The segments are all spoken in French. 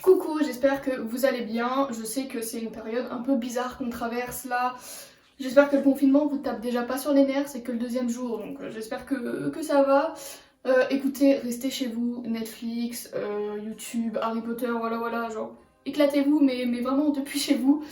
Coucou, j'espère que vous allez bien. Je sais que c'est une période un peu bizarre qu'on traverse là. J'espère que le confinement vous tape déjà pas sur les nerfs, c'est que le deuxième jour, donc j'espère que ça va. Écoutez, restez chez vous, Netflix, YouTube, Harry Potter, voilà, genre éclatez-vous, mais vraiment depuis chez vous.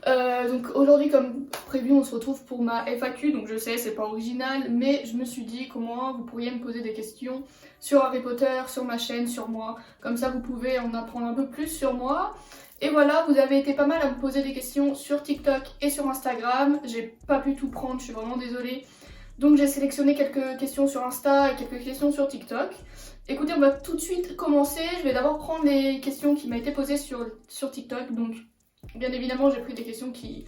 Donc aujourd'hui, comme prévu, on se retrouve pour ma FAQ, donc je sais, c'est pas original, mais je me suis dit comment vous pourriez me poser des questions sur Harry Potter, sur ma chaîne, sur moi, comme ça vous pouvez en apprendre un peu plus sur moi. Et voilà, vous avez été pas mal à me poser des questions sur TikTok et sur Instagram, j'ai pas pu tout prendre, je suis vraiment désolée. Donc j'ai sélectionné quelques questions sur Insta et quelques questions sur TikTok. Écoutez, on va tout de suite commencer, je vais d'abord prendre les questions qui m'ont été posées sur TikTok, donc bien évidemment, j'ai pris des questions qui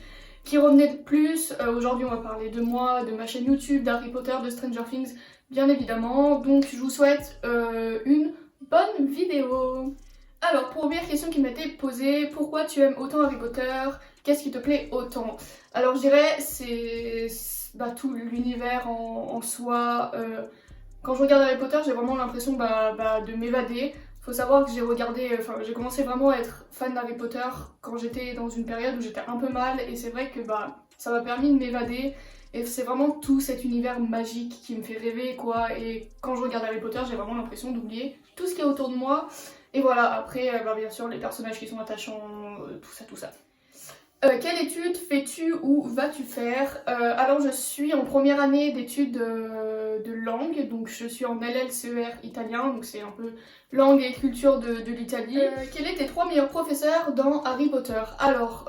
revenaient de plus. Aujourd'hui, on va parler de moi, de ma chaîne YouTube, d'Harry Potter, de Stranger Things, bien évidemment. Donc, je vous souhaite une bonne vidéo. Alors, première question qui m'a été posée, pourquoi tu aimes autant Harry Potter? Qu'est-ce qui te plaît autant? Alors, je dirais, c'est tout l'univers en soi. Quand je regarde Harry Potter, j'ai vraiment l'impression de m'évader. Faut savoir que j'ai commencé vraiment à être fan d'Harry Potter quand j'étais dans une période où j'étais un peu mal et c'est vrai que ça m'a permis de m'évader et c'est vraiment tout cet univers magique qui me fait rêver quoi, et quand je regarde Harry Potter j'ai vraiment l'impression d'oublier tout ce qui est autour de moi et voilà. Après bien sûr les personnages qui sont attachants, tout ça. Quelle étude fais-tu ou vas-tu faire? Alors je suis en première année d'études de langue, donc je suis en LLCER italien, donc c'est un peu langue et culture de l'Italie. Quels étaient tes 3 meilleurs professeurs dans Harry Potter? Alors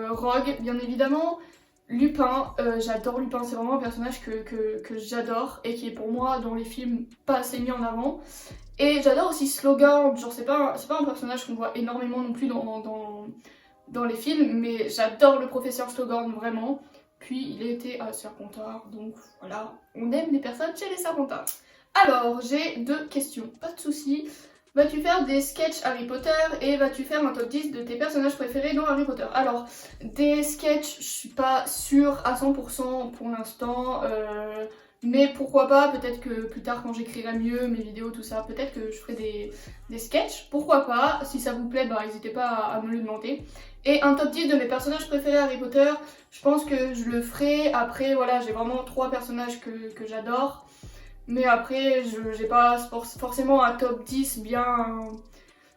Rogue, bien évidemment, Lupin, j'adore Lupin, c'est vraiment un personnage que j'adore et qui est pour moi dans les films pas assez mis en avant. Et j'adore aussi Slughorn, genre c'est pas un personnage qu'on voit énormément non plus dans les films, mais j'adore le professeur Slughorn vraiment. Puis il était à Serpentard, donc voilà, on aime les personnes chez les Serpentards. Alors, j'ai 2 questions, pas de soucis. Vas-tu faire des sketchs Harry Potter et vas-tu faire un top 10 de tes personnages préférés dans Harry Potter? Alors, des sketchs, je suis pas sûre à 100% pour l'instant, mais pourquoi pas, peut-être que plus tard quand j'écrirai mieux mes vidéos, tout ça, peut-être que je ferai des sketchs, pourquoi pas. Si ça vous plaît, n'hésitez pas à me le demander. Et un top 10 de mes personnages préférés Harry Potter, je pense que je le ferai. Après, voilà, j'ai vraiment 3 personnages que j'adore. Mais après, j'ai pas forcément un top 10 bien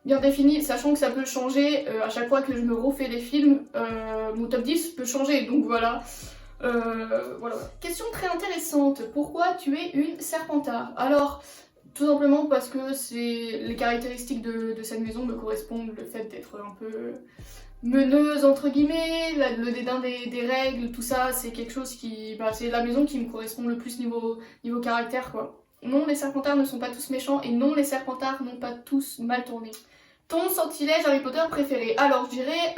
défini, sachant que ça peut changer à chaque fois que je me refais des films. Mon top 10 peut changer, donc voilà. Voilà. Question très intéressante, pourquoi tu es une Serpentard? Alors, tout simplement parce que les caractéristiques de cette maison me correspondent, le fait d'être un peu meneuse entre guillemets, le dédain des règles, tout ça, c'est quelque chose qui... c'est la maison qui me correspond le plus niveau caractère quoi. Non, les Serpentards ne sont pas tous méchants et non, les Serpentards n'ont pas tous mal tourné. Ton sortilège Harry Potter préféré? Alors je dirais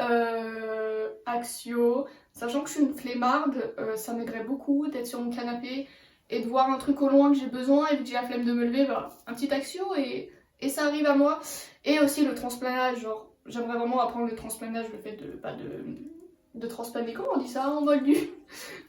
Accio, sachant que je suis une flemmarde, ça m'aiderait beaucoup d'être sur mon canapé et de voir un truc au loin que j'ai besoin et vu que j'ai la flemme de me lever, un petit Accio et ça arrive à moi. Et aussi le transplanage, genre j'aimerais vraiment apprendre le transplanage, le fait de transplaner, comment on dit ça en moldu,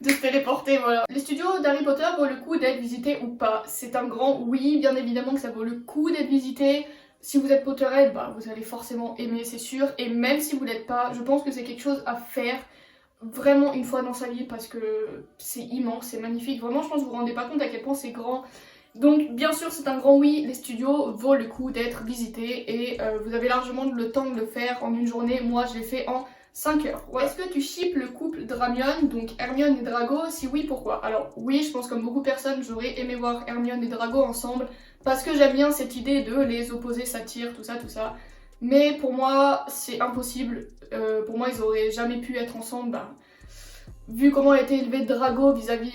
de se téléporter, voilà. Les studios d'Harry Potter vaut le coup d'être visités ou pas? C'est un grand oui, bien évidemment que ça vaut le coup d'être visité. Si vous êtes Potterhead, vous allez forcément aimer, c'est sûr. Et même si vous l'êtes pas, je pense que c'est quelque chose à faire vraiment une fois dans sa vie parce que c'est immense, c'est magnifique. Vraiment, je pense que vous vous rendez pas compte à quel point c'est grand. Donc bien sûr c'est un grand oui, les studios vaut le coup d'être visités et vous avez largement le temps de le faire en une journée. Moi je l'ai fait en 5 heures. Ouais. Est-ce que tu shippes le couple Dramione, donc Hermione et Drago? Si oui, pourquoi? Alors oui, je pense comme beaucoup de personnes, j'aurais aimé voir Hermione et Drago ensemble parce que j'aime bien cette idée de les opposer, satire, tout ça. Mais pour moi c'est impossible, pour moi ils auraient jamais pu être ensemble. Vu comment a été élevé Drago vis-à-vis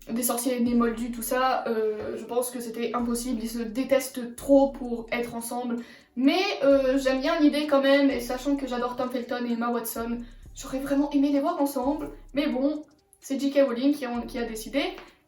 des sorciers nés moldus, tout ça, je pense que c'était impossible, ils se détestent trop pour être ensemble. Mais j'aime bien l'idée quand même, et sachant que j'adore Tom Felton et Emma Watson, j'aurais vraiment aimé les voir ensemble. Mais bon, c'est J.K. Rowling qui a décidé,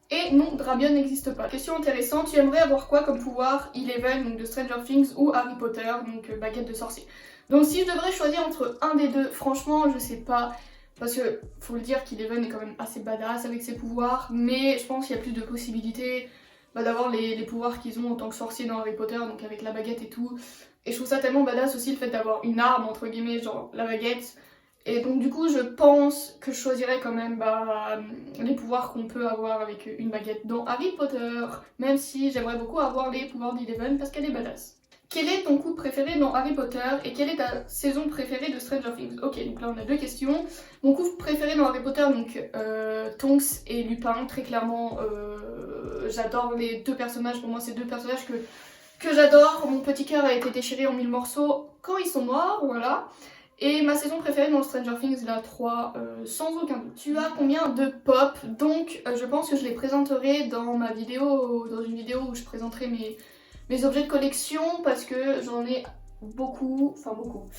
et non, Dramione n'existe pas. Question intéressante, tu aimerais avoir quoi comme pouvoir? Eleven, donc de Stranger Things, ou Harry Potter, donc baguette de sorcier? Donc si je devrais choisir entre un des deux, franchement je sais pas, parce que faut le dire qu'Eleven est quand même assez badass avec ses pouvoirs, mais je pense qu'il y a plus de possibilités d'avoir les pouvoirs qu'ils ont en tant que sorciers dans Harry Potter, donc avec la baguette et tout. Et je trouve ça tellement badass aussi le fait d'avoir une arme entre guillemets, genre la baguette. Et donc du coup je pense que je choisirais quand même les pouvoirs qu'on peut avoir avec une baguette dans Harry Potter. Même si j'aimerais beaucoup avoir les pouvoirs d'Eleven parce qu'elle est badass. Quel est ton couple préféré dans Harry Potter et quelle est ta saison préférée de Stranger Things? Ok, donc là on a deux questions. Mon couple préféré dans Harry Potter, donc Tonks et Lupin, très clairement, j'adore les deux personnages. Pour moi, c'est deux personnages que j'adore. Mon petit cœur a été déchiré en mille morceaux quand ils sont morts, voilà. Et ma saison préférée dans Stranger Things, la 3, sans aucun doute. Tu as combien de pop? Donc je pense que je les présenterai dans ma vidéo, dans une vidéo où je présenterai mes objets de collection parce que j'en ai beaucoup, enfin beaucoup.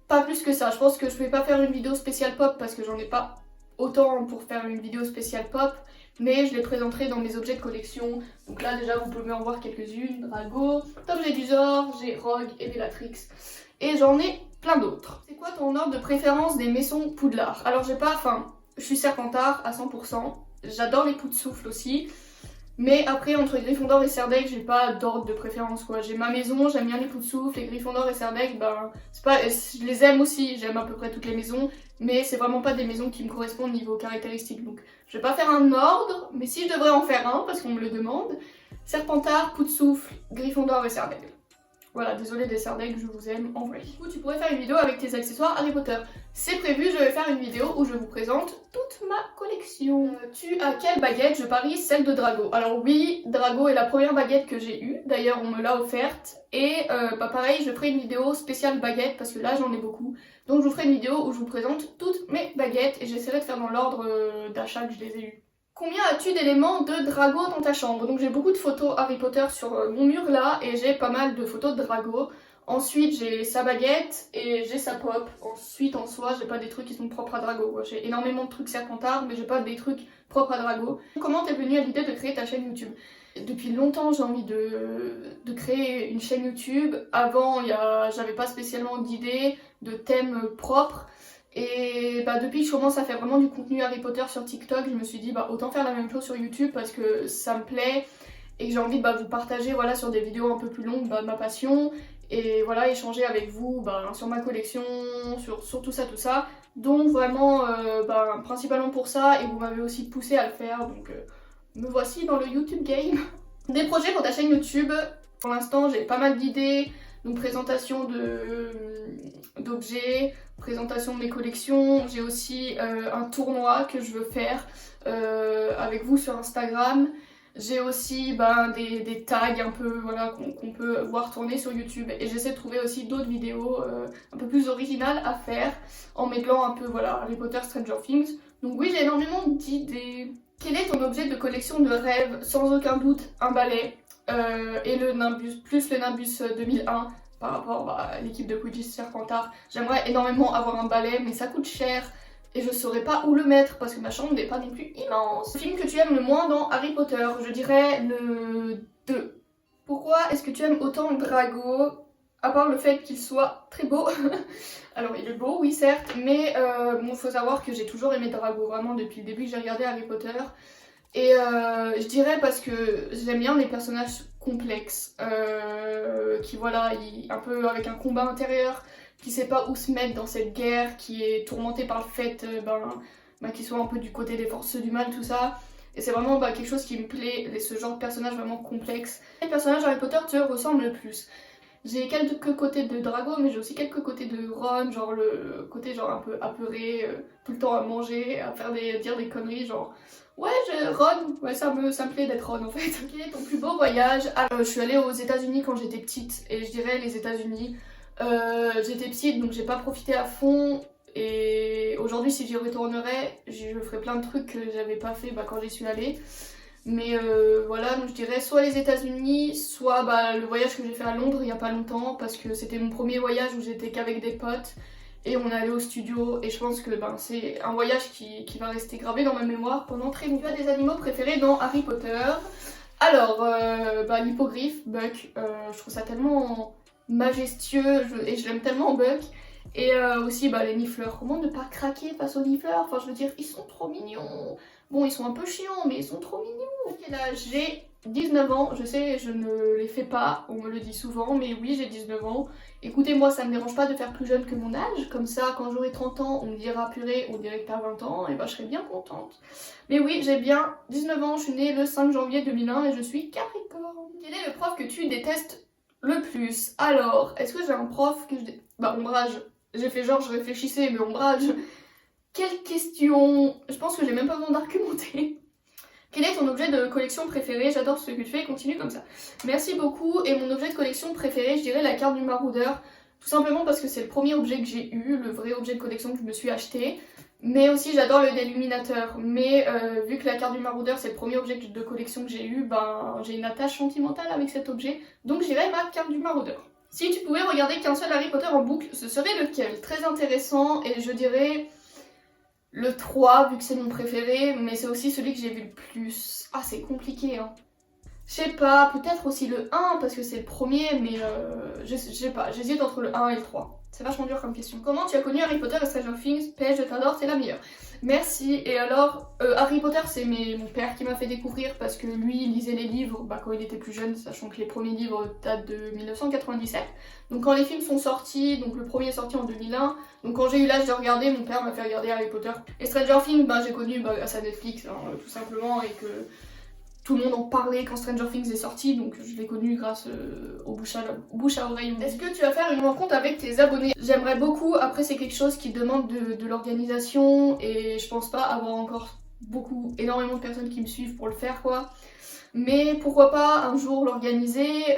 Pas plus que ça, je pense que je vais pas faire une vidéo spéciale pop parce que j'en ai pas autant pour faire une vidéo spéciale pop, mais je les présenterai dans mes objets de collection. Donc là déjà vous pouvez en voir quelques-unes, Drago, Tom Jedusor, j'ai Rogue et Bellatrix. Et j'en ai plein d'autres. C'est quoi ton ordre de préférence des maisons Poudlard? Alors j'ai pas, enfin, je suis Serpentard à 100%, j'adore les poux de souffle aussi. Mais après, entre Gryffondor et Serdaigle, j'ai pas d'ordre de préférence quoi. J'ai ma maison, j'aime bien les poux de souffle, et Gryffondor et Serdaigle, ben, c'est pas, je les aime aussi, j'aime à peu près toutes les maisons, mais c'est vraiment pas des maisons qui me correspondent niveau caractéristiques. Donc je vais pas faire un ordre, mais si je devrais en faire un, parce qu'on me le demande, Serpentard, poux de souffle, Gryffondor et Serdaigle. Voilà, désolé des Serdaigle, je vous aime en vrai. Du coup, tu pourrais faire une vidéo avec tes accessoires Harry Potter. C'est prévu, je vais faire une vidéo où je vous présente toute ma collection. Tu as quelle baguette? Je parie celle de Drago. Alors oui, Drago est la première baguette que j'ai eue. D'ailleurs, on me l'a offerte. Et pareil, je ferai une vidéo spéciale baguette parce que là, j'en ai beaucoup. Donc je vous ferai une vidéo où je vous présente toutes mes baguettes et j'essaierai de faire dans l'ordre d'achat que je les ai eues. Combien as-tu d'éléments de Drago dans ta chambre? Donc j'ai beaucoup de photos Harry Potter sur mon mur là et j'ai pas mal de photos de Drago. Ensuite j'ai sa baguette et j'ai sa pop. Ensuite en soi j'ai pas des trucs qui sont propres à Drago. J'ai énormément de trucs Serpentard mais j'ai pas des trucs propres à Drago. Comment t'es venue à l'idée de créer ta chaîne YouTube? Depuis longtemps j'ai envie de créer une chaîne YouTube. Avant j'avais pas spécialement d'idées, de thèmes propres. Et bah depuis que je commence à faire vraiment du contenu Harry Potter sur TikTok, je me suis dit bah autant faire la même chose sur YouTube parce que ça me plaît et que j'ai envie de vous partager voilà, sur des vidéos un peu plus longues ma passion et voilà échanger avec vous sur ma collection, sur tout ça. Donc vraiment principalement pour ça et vous m'avez aussi poussé à le faire donc me voici dans le YouTube game. Des projets pour ta chaîne YouTube, pour l'instant j'ai pas mal d'idées. Donc présentation d'objets, présentation de mes collections. J'ai aussi un tournoi que je veux faire avec vous sur Instagram. J'ai aussi des tags un peu voilà, qu'on peut voir tourner sur YouTube. Et j'essaie de trouver aussi d'autres vidéos un peu plus originales à faire en mêlant un peu voilà, Harry Potter, Stranger Things. Donc oui, j'ai énormément d'idées. Quel est ton objet de collection de rêve? Sans aucun doute un balai. Et le Nimbus, plus le Nimbus 2001 par rapport à l'équipe de Quidditch Serpentard. J'aimerais énormément avoir un balai mais ça coûte cher et je saurais pas où le mettre parce que ma chambre n'est pas non plus immense. Le film que tu aimes le moins dans Harry Potter, je dirais le 2. Pourquoi est-ce que tu aimes autant Drago? À part le fait qu'il soit très beau. Alors il est beau oui certes, mais bon faut savoir que j'ai toujours aimé Drago vraiment depuis le début que j'ai regardé Harry Potter. Et je dirais parce que j'aime bien les personnages complexes, qui voilà, un peu avec un combat intérieur, qui sait pas où se mettre dans cette guerre, qui est tourmenté par le fait qu'ils soient un peu du côté des forces du mal, tout ça. Et c'est vraiment quelque chose qui me plaît, ce genre de personnage vraiment complexe. Les personnages Harry Potter te ressemblent le plus. J'ai quelques côtés de Drago, mais j'ai aussi quelques côtés de Ron, genre le côté genre un peu apeuré, tout le temps à manger, à dire des conneries, genre ouais, Ron, ouais ça me plaît d'être Ron en fait. Quel est ton plus beau voyage? Alors, je suis allée aux États-Unis quand j'étais petite, et je dirais les États-Unis. J'étais petite donc j'ai pas profité à fond, et aujourd'hui si j'y retournerais, je ferais plein de trucs que j'avais pas fait quand j'y suis allée. Mais voilà, donc je dirais soit les États-Unis, soit le voyage que j'ai fait à Londres il y a pas longtemps parce que c'était mon premier voyage où j'étais qu'avec des potes et on est allé au studio et je pense que c'est un voyage qui va rester gravé dans ma mémoire pendant très longtemps. Tu as des animaux préférés dans Harry Potter? Alors, l'hippogriffe, Buck, je trouve ça tellement majestueux et je l'aime tellement Buck. Et aussi les nifleurs, comment ne pas craquer face aux nifleurs? Enfin je veux dire, ils sont trop mignons. Bon, ils sont un peu chiants, mais ils sont trop mignons. Quel âge j'ai 19 ans, je sais, je ne les fais pas, on me le dit souvent, mais oui, j'ai 19 ans. Écoutez-moi, ça me dérange pas de faire plus jeune que mon âge, comme ça, quand j'aurai 30 ans, on me dira purée, on dirait que t'as 20 ans, et bah je serai bien contente. Mais oui, j'ai bien 19 ans, je suis née le 5 janvier 2001 et je suis Capricorne. Quel est le prof que tu détestes le plus? Alors, est-ce que j'ai un prof que je déteste? Bah, ombrage. J'ai fait genre, je réfléchissais, mais ombrage. Quelle question? Je pense que j'ai même pas besoin d'argumenter. Quel est ton objet de collection préféré? J'adore ce que tu fais, continue comme ça. Merci beaucoup. Et mon objet de collection préféré, je dirais la carte du maraudeur. Tout simplement parce que c'est le premier objet que j'ai eu, le vrai objet de collection que je me suis acheté. Mais aussi j'adore le déluminateur. Mais vu que la carte du maraudeur c'est le premier objet de collection que j'ai eu, ben j'ai une attache sentimentale avec cet objet. Donc je dirais ma carte du maraudeur. Si tu pouvais regarder qu'un seul Harry Potter en boucle, ce serait lequel? Très intéressant et je dirais... Le 3, vu que c'est mon préféré, mais c'est aussi celui que j'ai vu le plus. Ah, c'est compliqué, hein. Je sais pas, peut-être aussi le 1, parce que c'est le premier, mais je sais pas, j'hésite entre le 1 et le 3. C'est vachement dur comme question. Comment tu as connu Harry Potter et Stranger Things? Paige, je t'adore, c'est la meilleure. Merci. Et alors, Harry Potter, c'est mon père qui m'a fait découvrir parce que lui, il lisait les livres bah, quand il était plus jeune, sachant que les premiers livres datent de 1997. Donc quand les films sont sortis, donc le premier est sorti en 2001, donc quand j'ai eu l'âge de regarder, mon père m'a fait regarder Harry Potter. Et Stranger Things, bah, j'ai connu grâce à Netflix, hein, tout simplement, et que tout le monde en parlait quand Stranger Things est sorti, donc je l'ai connu grâce au bouche à oreille. Est-ce que tu vas faire une rencontre avec tes abonnés? J'aimerais beaucoup, après c'est quelque chose qui demande de l'organisation et je pense pas avoir encore énormément de personnes qui me suivent pour le faire quoi. Mais pourquoi pas un jour l'organiser,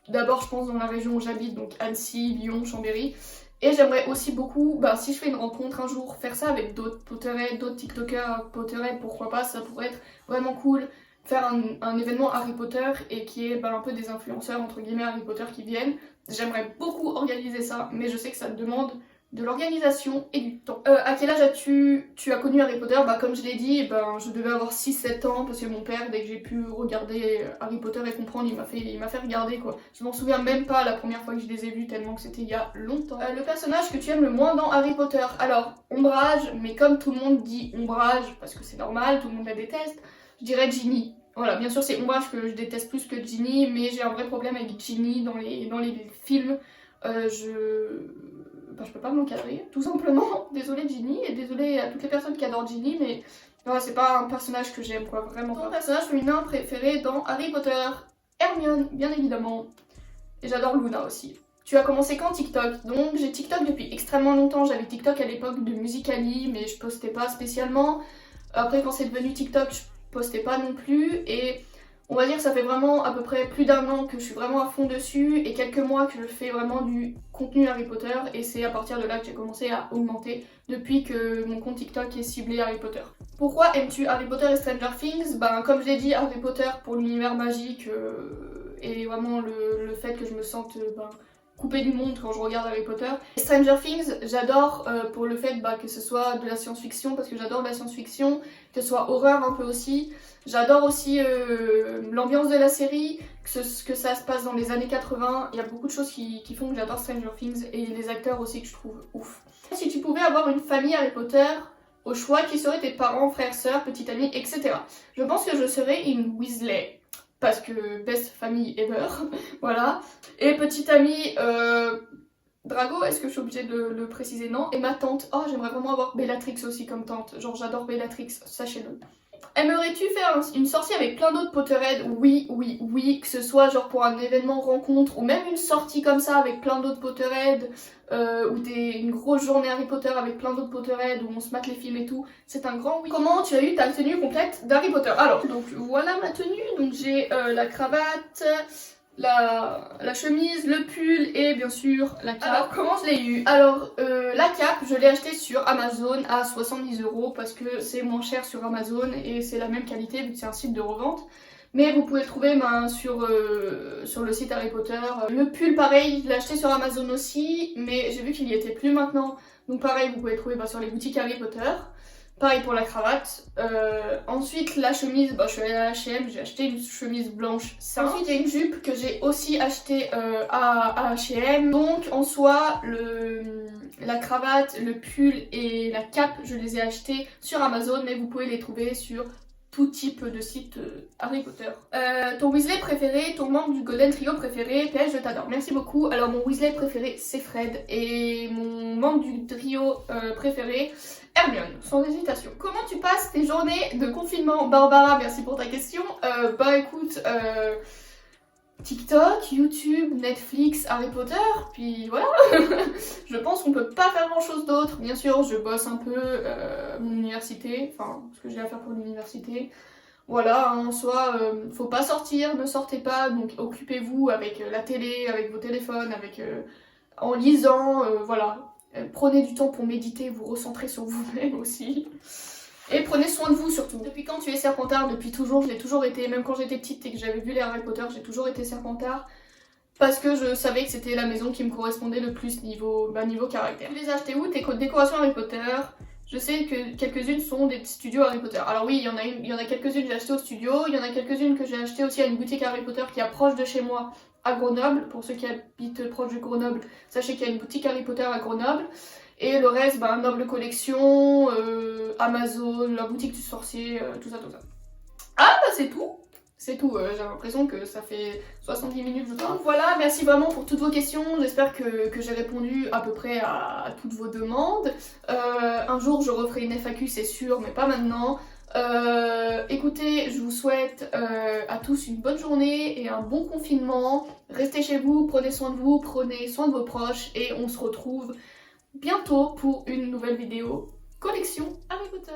d'abord je pense dans la région où j'habite, donc Annecy, Lyon, Chambéry. Et j'aimerais aussi beaucoup, bah, si je fais une rencontre un jour, faire ça avec d'autres Potterheads, d'autres TikTokers Potterheads, pourquoi pas, ça pourrait être vraiment cool. Faire un événement Harry Potter et qui est bah, un peu des influenceurs entre guillemets Harry Potter qui viennent. J'aimerais beaucoup organiser ça, mais je sais que ça demande de l'organisation et du temps. À quel âge tu as connu Harry Potter? Bah comme je l'ai dit, ben, je devais avoir 6-7 ans parce que mon père, dès que j'ai pu regarder Harry Potter et comprendre, il m'a fait regarder quoi. Je m'en souviens même pas la première fois que je les ai vus tellement que c'était il y a longtemps. Le personnage que tu aimes le moins dans Harry Potter? Alors, Ombrage, mais comme tout le monde dit Ombrage, parce que c'est normal, tout le monde la déteste, je dirais Ginny. Voilà, bien sûr c'est Ombrage que je déteste plus que Ginny, mais j'ai un vrai problème avec Ginny dans les films. Je peux pas m'encadrer, tout simplement. Désolée Ginny, et désolée à toutes les personnes qui adorent Ginny, mais non, c'est pas un personnage que j'aime, quoi, vraiment pas. Ton personnage féminin préféré dans Harry Potter? Hermione, bien évidemment. Et j'adore Luna aussi. Tu as commencé quand TikTok? Donc j'ai TikTok depuis extrêmement longtemps. J'avais TikTok à l'époque de Musical.ly, mais je postais pas spécialement. Après, quand c'est devenu TikTok, je postais pas non plus. Et on va dire que ça fait vraiment à peu près plus d'un an que je suis vraiment à fond dessus et quelques mois que je fais vraiment du contenu Harry Potter et c'est à partir de là que j'ai commencé à augmenter depuis que mon compte TikTok est ciblé Harry Potter. Pourquoi aimes-tu Harry Potter et Stranger Things? Ben comme je l'ai dit, Harry Potter pour l'univers magique et vraiment le fait que je me sente coupée du monde quand je regarde Harry Potter. Et Stranger Things, j'adore pour le fait que ce soit de la science-fiction parce que j'adore la science-fiction, que ce soit horreur un peu aussi. J'adore aussi l'ambiance de la série, que ça se passe dans les années 80. Il y a beaucoup de choses qui font que j'adore Stranger Things et les acteurs aussi que je trouve ouf. Si tu pouvais avoir une famille Harry Potter, au choix, qui seraient tes parents, frères, sœurs, petite amie, etc. Je pense que je serais une Weasley. Parce que best famille ever, voilà. Et petite amie, Drago, est-ce que je suis obligée de le préciser? Non. Et ma tante, oh j'aimerais vraiment avoir Bellatrix aussi comme tante, genre j'adore Bellatrix, sachez-le. Aimerais-tu faire une sortie avec plein d'autres Potterheads? Oui, oui, oui, que ce soit genre pour un événement rencontre ou même une sortie comme ça avec plein d'autres Potterheads ou une grosse journée Harry Potter avec plein d'autres Potterheads où on se mate les films et tout, c'est un grand oui. Comment tu as eu ta tenue complète d'Harry Potter? Alors, donc voilà ma tenue, donc j'ai la cravate, la chemise, le pull et bien sûr la cape. Alors comment je l'ai eu? Alors la cape je l'ai achetée sur Amazon à 70 € parce que c'est moins cher sur Amazon et c'est la même qualité vu que c'est un site de revente. Mais vous pouvez le trouver sur le site Harry Potter. Le pull pareil, je l'ai acheté sur Amazon aussi mais j'ai vu qu'il y était plus maintenant. Donc pareil vous pouvez le trouver sur les boutiques Harry Potter. Pareil pour la cravate. Ensuite, la chemise, je suis allée à H&M, j'ai acheté une chemise blanche. Ensuite, il y a une jupe que j'ai aussi achetée à H&M. Donc, en soi, la cravate, le pull et la cape, je les ai achetés sur Amazon, mais vous pouvez les trouver sur tout type de site Harry Potter. Ton Weasley préféré, ton membre du Golden Trio préféré, PS je t'adore, merci beaucoup. Alors mon Weasley préféré c'est Fred et mon membre du trio préféré, Hermione, sans hésitation. Comment tu passes tes journées de confinement? Barbara, merci pour ta question. Bah écoute, TikTok, YouTube, Netflix, Harry Potter, puis voilà. Je pense qu'on peut pas faire grand chose d'autre. Bien sûr, je bosse un peu mon université, enfin ce que j'ai à faire pour l'université. Voilà, en soi, faut pas sortir, ne sortez pas, donc occupez-vous avec la télé, avec vos téléphones, avec en lisant, voilà. Prenez du temps pour méditer, vous recentrer sur vous-même aussi. Et prenez soin de vous surtout. Depuis quand tu es Serpentard? Depuis toujours, je l'ai toujours été. Même quand j'étais petite et que j'avais vu les Harry Potter, j'ai toujours été Serpentard. Parce que je savais que c'était la maison qui me correspondait le plus niveau caractère. Tu les as achetées où tes décorations Harry Potter? Je sais que quelques-unes sont des studios Harry Potter. Alors oui, il y en a quelques-unes que j'ai achetées au studio. Il y en a quelques-unes que j'ai achetées aussi à une boutique Harry Potter qui est proche de chez moi à Grenoble. Pour ceux qui habitent proche de Grenoble, sachez qu'il y a une boutique Harry Potter à Grenoble. Et le reste, bah, Noble Collection, Amazon, la boutique du sorcier, tout ça, tout ça. Ah bah c'est tout. C'est tout, j'ai l'impression que ça fait 70 minutes je parle. Donc voilà, merci vraiment pour toutes vos questions, j'espère que j'ai répondu à peu près à toutes vos demandes. Un jour je referai une FAQ c'est sûr, mais pas maintenant. Écoutez, je vous souhaite à tous une bonne journée et un bon confinement. Restez chez vous, prenez soin de vous, prenez soin de vos proches et on se retrouve bientôt pour une nouvelle vidéo collection Harry Potter.